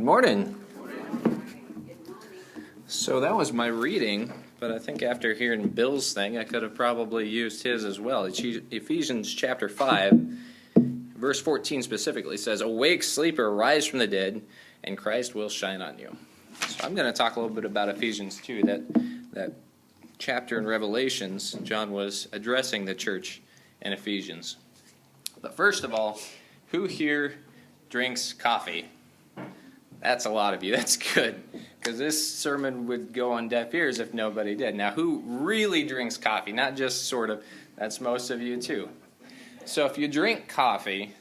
Good morning. So that was my reading, but I think after hearing Bill's thing, I could have probably used his as well. Ephesians chapter 5, verse 14 specifically says, "Awake, sleeper, rise from the dead, and Christ will shine on you." So I'm going to talk a little bit about Ephesians 2, that chapter in Revelations. John was addressing the church in Ephesians. But first of all, who here drinks coffee? That's a lot of you. That's good, because this sermon would go on deaf ears if nobody did. Now, who really drinks coffee? Not just sort of. That's most of you, too. So if you drink coffee,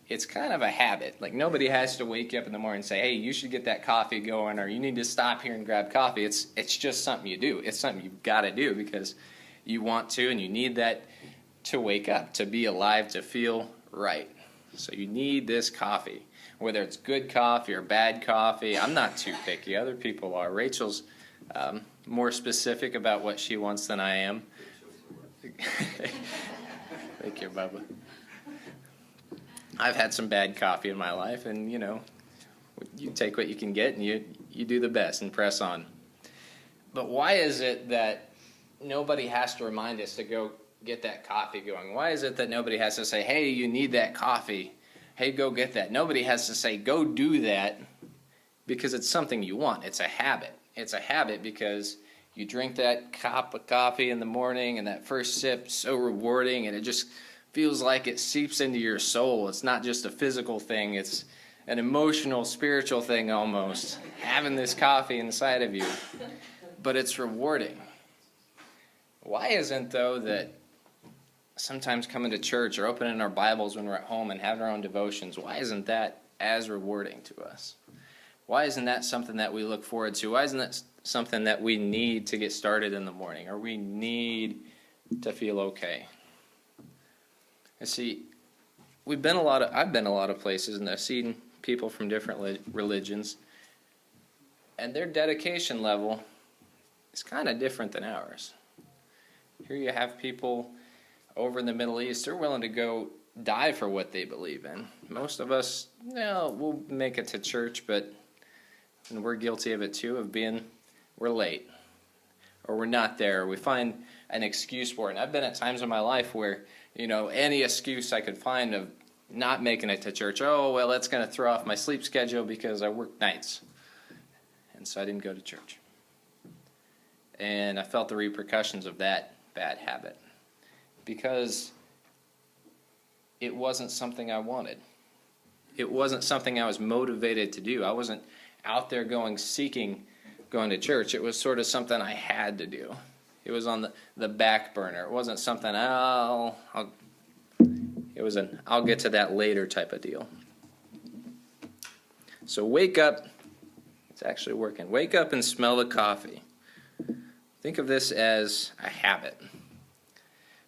it's kind of a habit. Like, nobody has to wake you up in the morning and say, hey, you should get that coffee going, or you need to stop here and grab coffee. It's just something you do. It's something you've got to do because you want to, and you need that to wake up, to be alive, to feel right. So you need this coffee. Whether it's good coffee or bad coffee, I'm not too picky. Other people are. Rachel's more specific about what she wants than I am. Thank you, Bubba. I've had some bad coffee in my life, and, you know, you take what you can get, and you do the best and press on. But why is it that nobody has to remind us to go get that coffee going? Why is it that nobody has to say, hey, you need that coffee? Hey, go get that. Nobody has to say, go do that, because it's something you want. It's a habit. It's a habit because you drink that cup of coffee in the morning, and that first sip, so rewarding, and it just feels like it seeps into your soul. It's not just a physical thing. It's an emotional, spiritual thing almost, having this coffee inside of you. But it's rewarding. Why isn't, though, that sometimes coming to church or opening our Bibles when we're at home and having our own devotions, why isn't that as rewarding to us? Why isn't that something that we look forward to? Why isn't that something that we need to get started in the morning, or we need to feel okay? You see, I've been a lot of places, and I've seen people from different religions, and their dedication level is kind of different than ours. Here you have people over in the Middle East, they're willing to go die for what they believe in. Most of us, we'll make it to church, but and we're guilty of it too, we're late, or we're not there, or we find an excuse for it. And I've been at times in my life where, any excuse I could find of not making it to church. Oh, well, that's going to throw off my sleep schedule because I work nights. And so I didn't go to church. And I felt the repercussions of that bad habit, because it wasn't something I wanted. It wasn't something I was motivated to do. I wasn't out there going to church. It was sort of something I had to do. It was on the back burner. It wasn't something it was an I'll get to that later type of deal. So wake up. It's actually working. Wake up and smell the coffee. Think of this as a habit.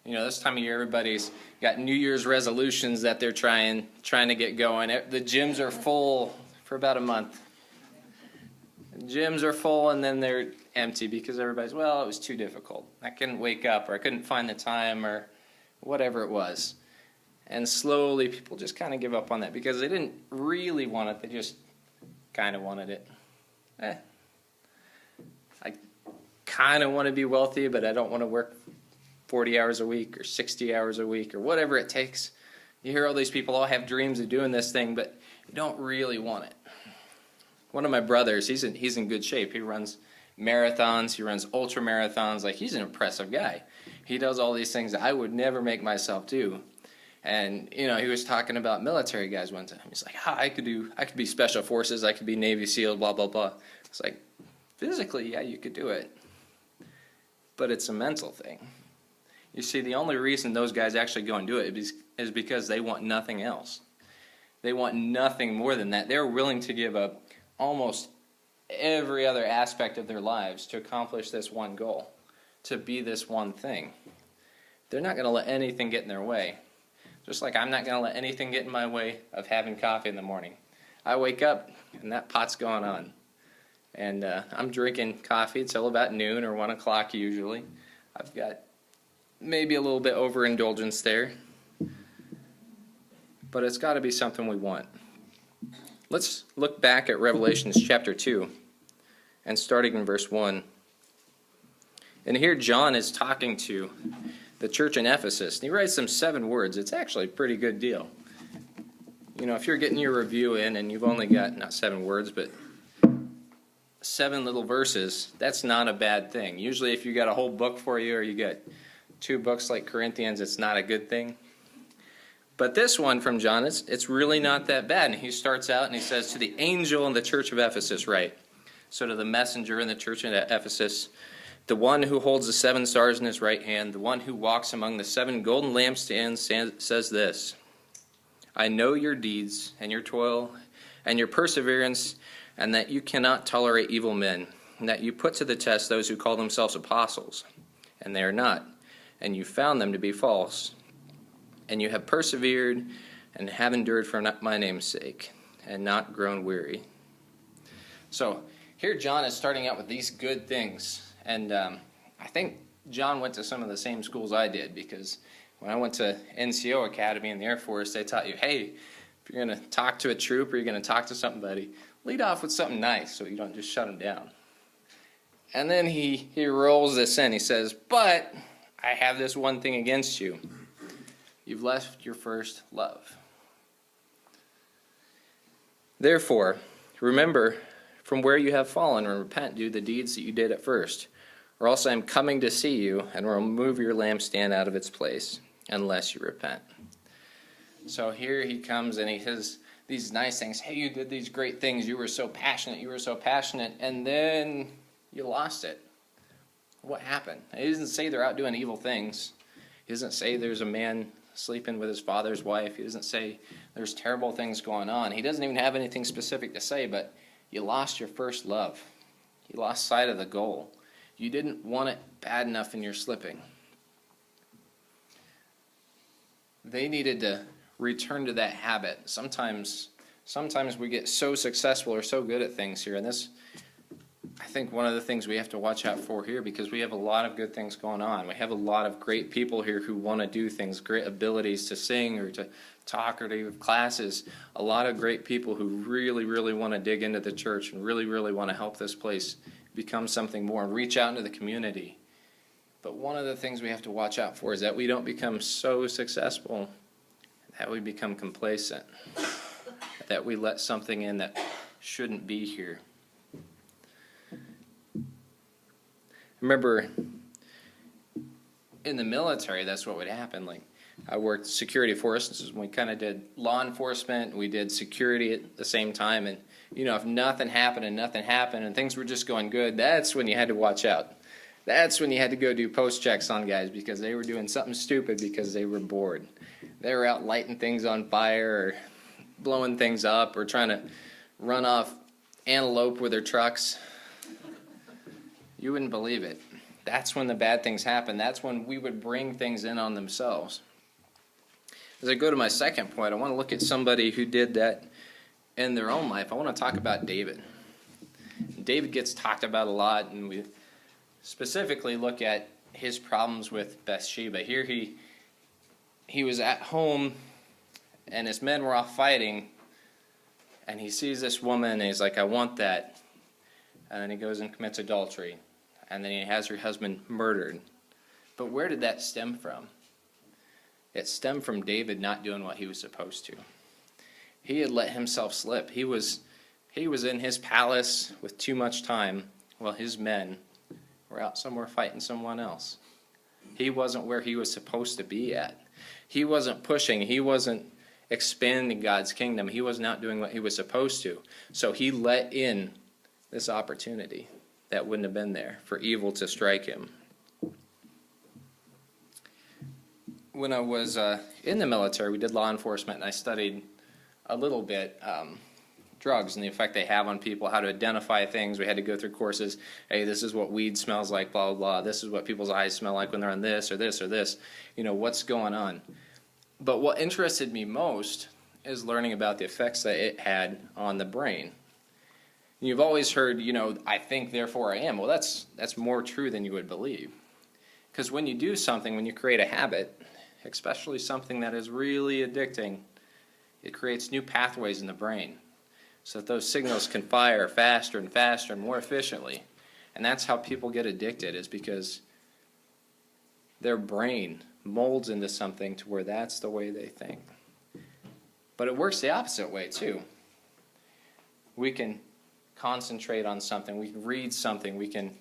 This time of year, everybody's got New Year's resolutions that they're trying to get going. The gyms are full for about a month. The gyms are full, and then they're empty because everybody's, well, it was too difficult. I couldn't wake up, or I couldn't find the time, or whatever it was. And slowly, people just kind of give up on that because they didn't really want it. They just kind of wanted it. I kind of want to be wealthy, but I don't want to work 40 hours a week or 60 hours a week or whatever it takes. You hear all these people all have dreams of doing this thing, but you don't really want it. One of my brothers, he's in good shape. He runs marathons. He runs ultra marathons. Like, he's an impressive guy. He does all these things that I would never make myself do. And, he was talking about military guys one time. He's like, I could be special forces. I could be Navy SEAL, blah, blah, blah. It's like, physically, yeah, you could do it. But it's a mental thing. You see, the only reason those guys actually go and do it is because they want nothing else. They want nothing more than that. They're willing to give up almost every other aspect of their lives to accomplish this one goal, to be this one thing. They're not going to let anything get in their way. Just like I'm not going to let anything get in my way of having coffee in the morning. I wake up, and that pot's going on. And I'm drinking coffee until about noon or 1 o'clock usually. I've got maybe a little bit overindulgence there. But it's got to be something we want. Let's look back at Revelations chapter 2 and starting in verse 1. And here John is talking to the church in Ephesus, and he writes them 7 words. It's actually a pretty good deal. You know, if you're getting your review in and you've only got, not 7 words, but 7 little verses, that's not a bad thing. Usually if you got a whole book for you or you got 2 books like Corinthians, it's not a good thing. But this one from John, it's really not that bad. And he starts out and he says, to the angel in the church of Ephesus write. So to the messenger in the church of Ephesus, the one who holds the 7 stars in his right hand, the one who walks among the 7 golden lampstands, says this, I know your deeds and your toil and your perseverance, and that you cannot tolerate evil men, and that you put to the test those who call themselves apostles, and they are not, and you found them to be false. And you have persevered and have endured for my name's sake, and not grown weary. So here John is starting out with these good things, and I think John went to some of the same schools I did, because when I went to NCO Academy in the Air Force, they taught you, hey, if you're going to talk to a troop or you're going to talk to somebody, lead off with something nice so you don't just shut them down. And then he rolls this in. He says, but I have this one thing against you. You've left your first love. Therefore, remember from where you have fallen and repent, do the deeds that you did at first. Or else I am coming to see you and will remove your lampstand out of its place, unless you repent. So here he comes and he says these nice things. Hey, you did these great things. You were so passionate. And then you lost it. What happened? He doesn't say they're out doing evil things. He doesn't say there's a man sleeping with his father's wife. He doesn't say there's terrible things going on. He doesn't even have anything specific to say, but you lost your first love. You lost sight of the goal. You didn't want it bad enough and you're slipping. They needed to return to that habit. Sometimes we get so successful or so good at things here, and this, I think, one of the things we have to watch out for here, because we have a lot of good things going on. We have a lot of great people here who want to do things, great abilities to sing or to talk or to give classes. A lot of great people who really, really want to dig into the church and really, really want to help this place become something more and reach out into the community. But one of the things we have to watch out for is that we don't become so successful that we become complacent, that we let something in that shouldn't be here. Remember, in the military, that's what would happen. Like, I worked security forces. We kind of did law enforcement. We did security at the same time. And, you know, if nothing happened and things were just going good, that's when you had to watch out. That's when you had to go do post checks on guys because they were doing something stupid because they were bored. They were out lighting things on fire or blowing things up or trying to run off antelope with their trucks. You wouldn't believe it. That's when the bad things happen. That's when we would bring things in on themselves. As I go to my second point, I want to look at somebody who did that in their own life. I want to talk about David. David gets talked about a lot, and we specifically look at his problems with Bathsheba. Here he was at home, and his men were off fighting, and he sees this woman, and he's like, I want that. And then he goes and commits adultery. And then he has her husband murdered. But where did that stem from? It stemmed from David not doing what he was supposed to. He had let himself slip. He was in his palace with too much time while his men were out somewhere fighting someone else. He wasn't where he was supposed to be at. He wasn't pushing. He wasn't expanding God's kingdom. He was not doing what he was supposed to. So he let in this opportunity that wouldn't have been there for evil to strike him. When I was in the military, we did law enforcement, and I studied a little bit drugs and the effect they have on people, how to identify things. We had to go through courses. Hey, this is what weed smells like, blah, blah, blah. This is what people's eyes smell like when they're on this or this or this. You know, what's going on? But what interested me most is learning about the effects that it had on the brain. You've always heard, you know, I think, therefore I am. Well, that's more true than you would believe. Because when you do something, when you create a habit, especially something that is really addicting, it creates new pathways in the brain. so that those signals can fire faster and faster and more efficiently. And that's how people get addicted, is because their brain molds into something to where that's the way they think. But it works the opposite way too. We can concentrate on something, we can read something, we can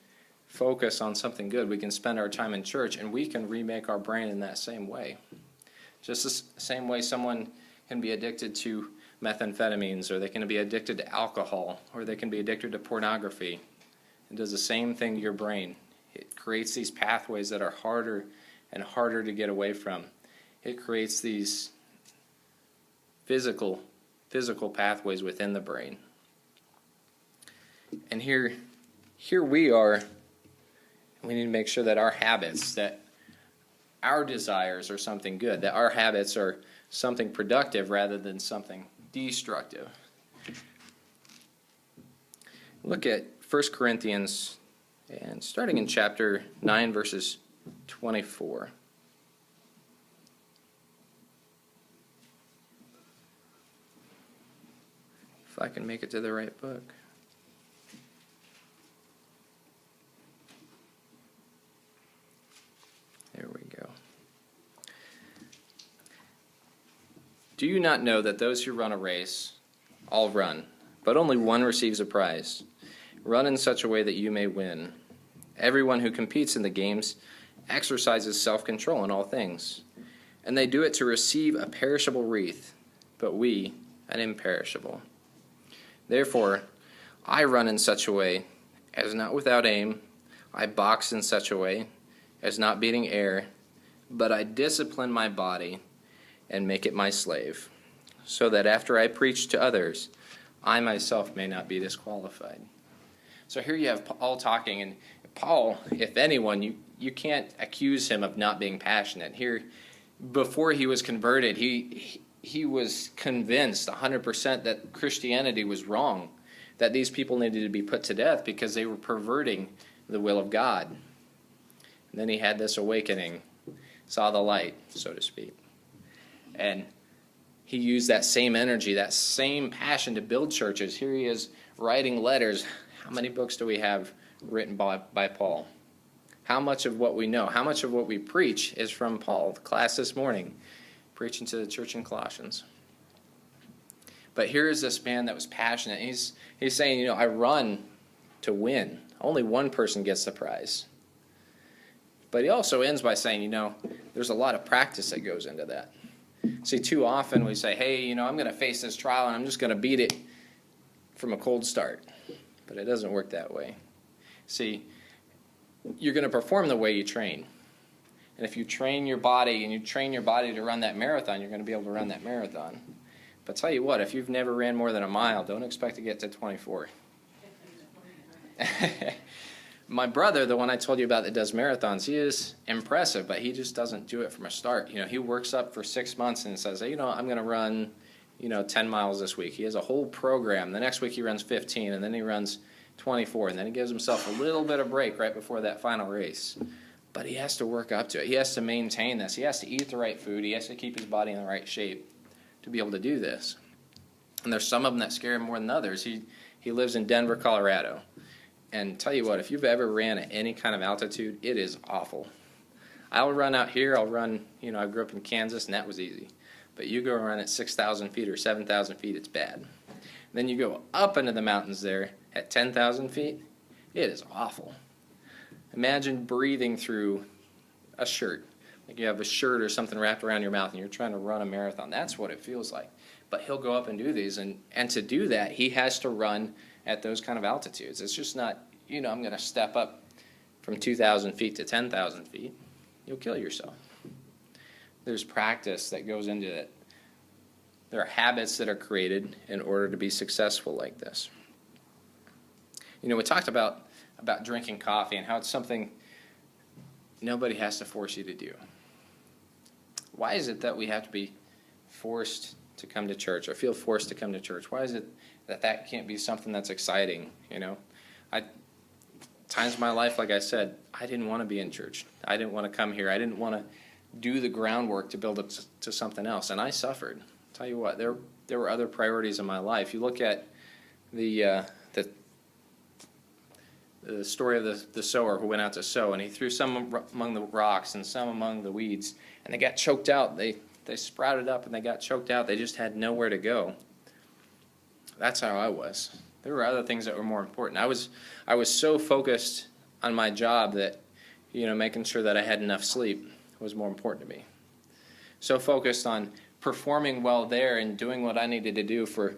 focus on something good, we can spend our time in church, and we can remake our brain in that same way. Just the same way someone can be addicted to methamphetamines, or they can be addicted to alcohol, or they can be addicted to pornography. It does the same thing to your brain. It creates these pathways that are harder and harder to get away from. It creates these physical pathways within the brain. And here we are. We need to make sure that our habits, that our desires are something good, that our habits are something productive rather than something destructive. Look at 1 Corinthians, and starting in chapter 9, verses 24. If I can make it to the right book. There we go. Do you not know that those who run a race all run, but only one receives a prize? Run in such a way that you may win. Everyone who competes in the games exercises self-control in all things, and they do it to receive a perishable wreath, but we an imperishable. Therefore, I run in such a way as not without aim. I box in such a way as not beating air, but I discipline my body and make it my slave, so that after I preach to others, I myself may not be disqualified. So here you have Paul talking, and Paul, if anyone, you can't accuse him of not being passionate. Here, before he was converted, he was convinced 100% that Christianity was wrong, that these people needed to be put to death because they were perverting the will of God. And then he had this awakening, saw the light, so to speak. And he used that same energy, that same passion to build churches. Here he is writing letters. How many books do we have written by Paul? How much of what we know, how much of what we preach is from Paul? The class this morning, preaching to the church in Colossians. But here is this man that was passionate. He's saying, I run to win. Only one person gets the prize. But he also ends by saying, there's a lot of practice that goes into that. See, too often we say, hey, I'm going to face this trial and I'm just going to beat it from a cold start. But it doesn't work that way. See, you're going to perform the way you train. And if you train your body and you train your body to run that marathon, you're going to be able to run that marathon. But tell you what, if you've never ran more than a mile, don't expect to get to 24. My brother, the one I told you about that does marathons, he is impressive, but he just doesn't do it from a start. He works up for 6 months and says, hey, I'm going to run, 10 miles this week. He has a whole program. The next week he runs 15, and then he runs 24, and then he gives himself a little bit of break right before that final race. But he has to work up to it. He has to maintain this. He has to eat the right food. He has to keep his body in the right shape to be able to do this. And there's some of them that scare him more than others. He lives in Denver, Colorado. And tell you what, if you've ever ran at any kind of altitude, it is awful. I'll run out here. I'll run, I grew up in Kansas, and that was easy. But you go run at 6,000 feet or 7,000 feet, it's bad. Then you go up into the mountains there at 10,000 feet, it is awful. Imagine breathing through a shirt. Like you have a shirt or something wrapped around your mouth and you're trying to run a marathon. That's what it feels like. But he'll go up and do these. And to do that, he has to run at those kind of altitudes. It's just not, I'm going to step up from 2,000 feet to 10,000 feet. You'll kill yourself. There's practice that goes into it. There are habits that are created in order to be successful like this. We talked about drinking coffee and how it's something nobody has to force you to do. Why is it that we have to be forced to come to church or feel forced to come to church? Why is it that can't be something that's exciting? Times in my life, like I said, I didn't want to be in church. I didn't want to come here. I didn't want to do the groundwork to build it to something else, and I suffered. Tell you what, there were other priorities in my life. You look at the story of the sower who went out to sow, and he threw some among the rocks and some among the weeds, and they got choked out. They sprouted up and they got choked out. They just had nowhere to go. That's how I was. There were other things that were more important. I was so focused on my job that, making sure that I had enough sleep was more important to me. So focused on performing well there and doing what I needed to do for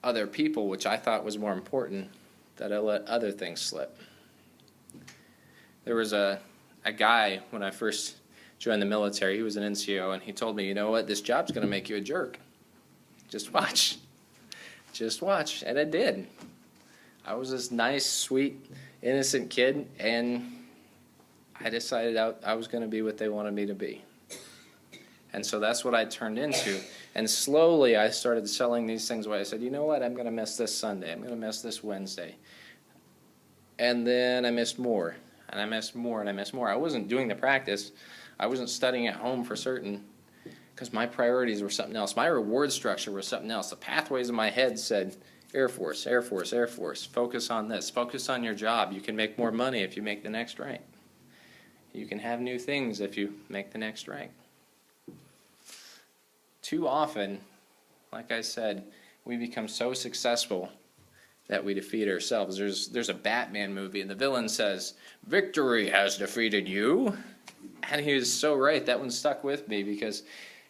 other people, which I thought was more important, that I let other things slip. There was a guy when I first joined the military. He was an NCO, and he told me, you know what, this job's going to make you a jerk. Just watch. Just watch. And it did. I was this nice, sweet, innocent kid, and I decided I was going to be what they wanted me to be. And so that's what I turned into. And slowly I started selling these things away. I said, you know what, I'm going to miss this Sunday. I'm going to miss this Wednesday. And then I missed more, and I missed more, and I missed more. I wasn't doing the practice. I wasn't studying at home for certain, because my priorities were something else. My reward structure was something else. The pathways in my head said, Air Force, Air Force, Air Force. Focus on this. Focus on your job. You can make more money if you make the next rank. You can have new things if you make the next rank. Too often, like I said, we become so successful that we defeat ourselves. There's a Batman movie, and the villain says, "Victory has defeated you." And he was so right. That one stuck with me, because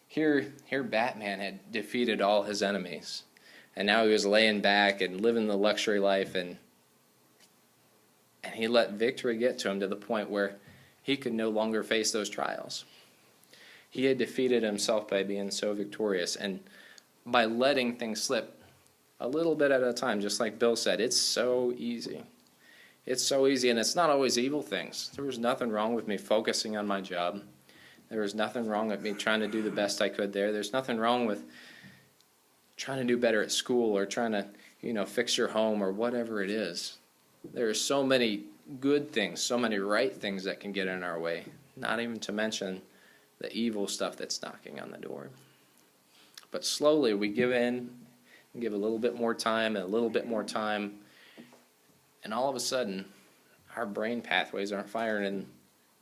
here Batman had defeated all his enemies. And now he was laying back and living the luxury life, and he let victory get to him to the point where he could no longer face those trials. He had defeated himself by being so victorious, and by letting things slip a little bit at a time, just like Bill said. It's so easy. It's so easy, and it's not always evil things. There was nothing wrong with me focusing on my job. There was nothing wrong with me trying to do the best I could there. There's nothing wrong with trying to do better at school, or trying to, fix your home, or whatever it is. There are so many good things, so many right things that can get in our way, not even to mention the evil stuff that's knocking on the door. But slowly we give in and give a little bit more time and a little bit more time, and all of a sudden our brain pathways aren't firing in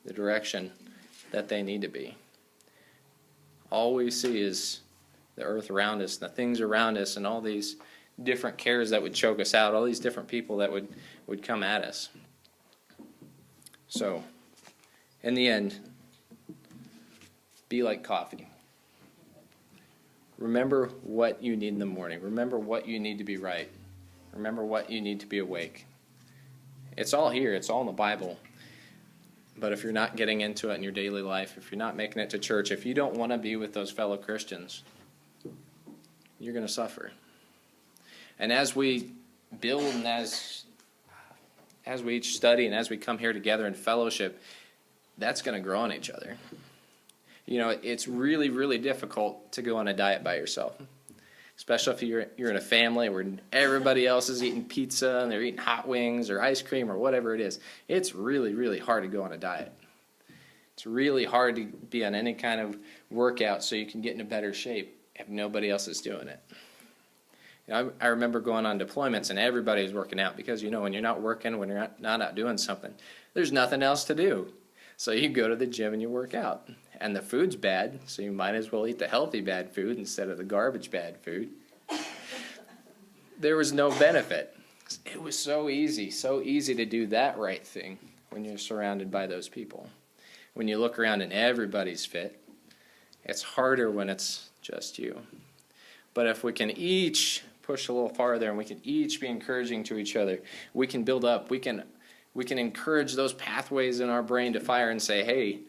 the direction that they need to be. All we see is the earth around us, the things around us, and all these different cares that would choke us out, all these different people that would come at us. So, in the end, be like coffee. Remember what you need in the morning. Remember what you need to be right. Remember what you need to be awake. It's all here. It's all in the Bible. But if you're not getting into it in your daily life, if you're not making it to church, if you don't want to be with those fellow Christians, you're going to suffer. And as we build, and as we each study, and as we come here together in fellowship, that's going to grow on each other. It's really, really difficult to go on a diet by yourself, especially if you're in a family where everybody else is eating pizza and they're eating hot wings or ice cream or whatever it is. It's really, really hard to go on a diet. It's really hard to be on any kind of workout so you can get in a better shape if nobody else is doing it. I remember going on deployments and everybody was working out, because when you're not working, when you're not out doing something, there's nothing else to do. So you go to the gym and you work out. And the food's bad, so you might as well eat the healthy bad food instead of the garbage bad food. There was no benefit. It was so easy to do that right thing when you're surrounded by those people. When you look around and everybody's fit, it's harder when it's just you. But if we can each push a little farther, and we can each be encouraging to each other, we can build up. We can encourage those pathways in our brain to fire and say, hey,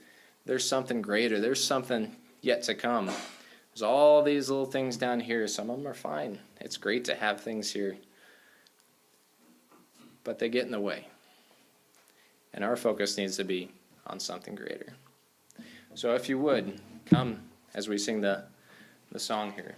there's something greater. There's something yet to come. There's all these little things down here. Some of them are fine. It's great to have things here. But they get in the way. And our focus needs to be on something greater. So if you would, come as we sing the song here.